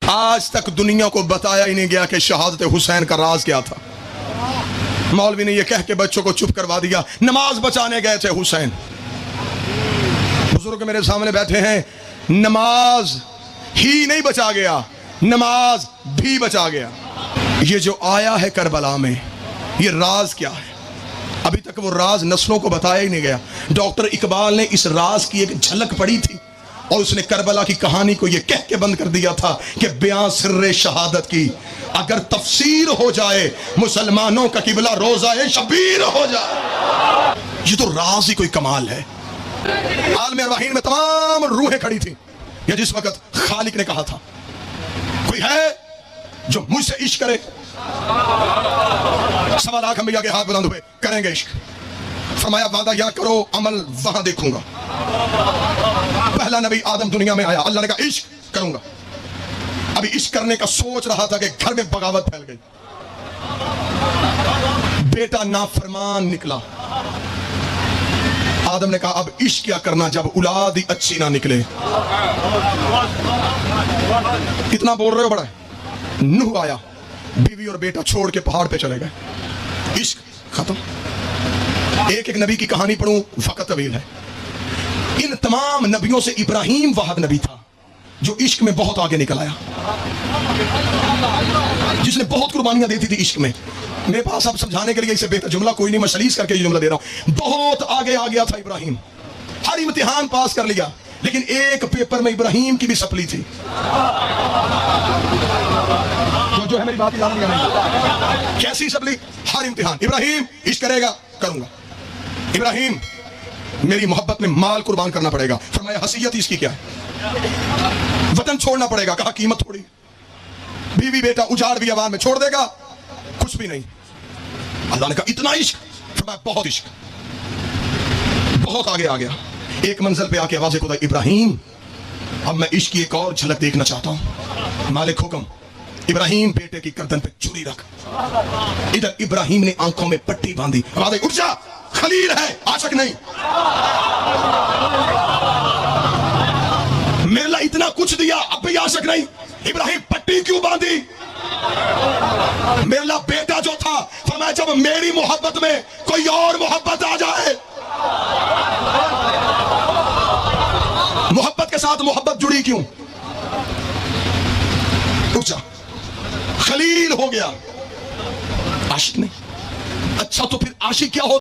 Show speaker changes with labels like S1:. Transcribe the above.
S1: آج تک دنیا کو بتایا ہی نہیں گیا کہ شہادت حسین کا راز کیا تھا. مولوی نے یہ کہہ کے بچوں کو چپ کروا دیا نماز بچانے گئے تھے حسین. بزرگ میرے سامنے بیٹھے ہیں, نماز ہی نہیں بچا گیا, نماز بھی بچا گیا. یہ جو آیا ہے کربلا میں, یہ راز کیا ہے؟ ابھی تک وہ راز نسلوں کو بتایا ہی نہیں گیا. ڈاکٹر اقبال نے اس راز کی ایک جھلک پڑھی تھی اور اس نے کربلا کی کہانی کو یہ کہہ کے بند کر دیا تھا کہ بیان سر شہادت کی اگر تفسیر ہو جائے مسلمانوں کا قبلہ روزہ شبیر ہو جائے. یہ تو راز ہی کوئی کمال ہے. عالم ارواحین میں تمام روحیں کھڑی تھی. یہ جس وقت خالق نے کہا تھا کوئی ہے جو مجھ سے عشق کرے, 1.25 لاکھ انبیاء کے ہاتھ بلند ہوئے, کریں گے عشق. فرمایا وعدہ یا کرو عمل وہاں دیکھوں گا. پہلا نبی آدم دنیا میں آیا, اللہ نے کہا عشق کروں گا. ابھی عشق کرنے کا سوچ رہا تھا کہ گھر میں بغاوت پھیل گئی. بیٹا نافرمان نکلا. آدم نے کہا اب عشق کیا کرنا جب اولاد ہی اچھی نہ نکلے. کتنا بول رہے ہو بڑا ہے. نوح آیا, بیوی اور بیٹا چھوڑ کے پہاڑ پہ چلے گئے. عشق ختم. ایک ایک نبی کی کہانی پڑھوں وقت طویل ہے. ان تمام نبیوں سے ابراہیم واحد نبی تھا جو عشق میں بہت آگے نکل آیا, جس نے بہت قربانیاں دیتی تھی عشق میں. میرے پاس اب سمجھانے کے لیے اسے بہتر جملہ کوئی نہیں, میں سلیس کر کے یہ جملہ دے رہا ہوں. بہت آگے آ گیا تھا ابراہیم, ہر امتحان پاس کر لیا, لیکن ایک پیپر میں ابراہیم کی بھی سپلی تھی. جو ہے میری بات یاد نہیں آئی. کیسی سپلی؟ ہر امتحان ابراہیم عشق کرے گا کروں گا. ابراہیم میری محبت میں مال قربان کرنا پڑے گا. فرمایا حیثیت اس کی کیا ہے؟ وطن چھوڑنا پڑے گا. کہا قیمت تھوڑی. بیوی بیٹا اجاڑ بھی عوام میں چھوڑ دے گا, کچھ بھی نہیں. اللہ نے کہا اتنا عشق؟ فرمایا بہت عشق. بہت آگے آ گیا. ایک منزل پہ آ کے آواز خدا ابراہیم اب میں عشق کی ایک اور جھلک دیکھنا چاہتا ہوں. مالک حکم. ابراہیم بیٹے کی گردن پہ چھری رکھ. ادھر ابراہیم نے آنکھوں میں پٹی باندھی. آواز اٹھ جا, خلیل ہے, عاشق نہیں. میرے اللہ اتنا کچھ دیا اب بھی عاشق نہیں. ابراہیم پٹی کیوں باندھی؟ میرے اللہ بیٹا جو تھا, فرمایا جب میری محبت میں کوئی اور محبت آ جائے, محبت کے ساتھ محبت جڑی کیوں؟ اٹھ جا. خلیل ہو گیا, عاشق نہیں. اچھا تو پھر عاشق کیا ہو؟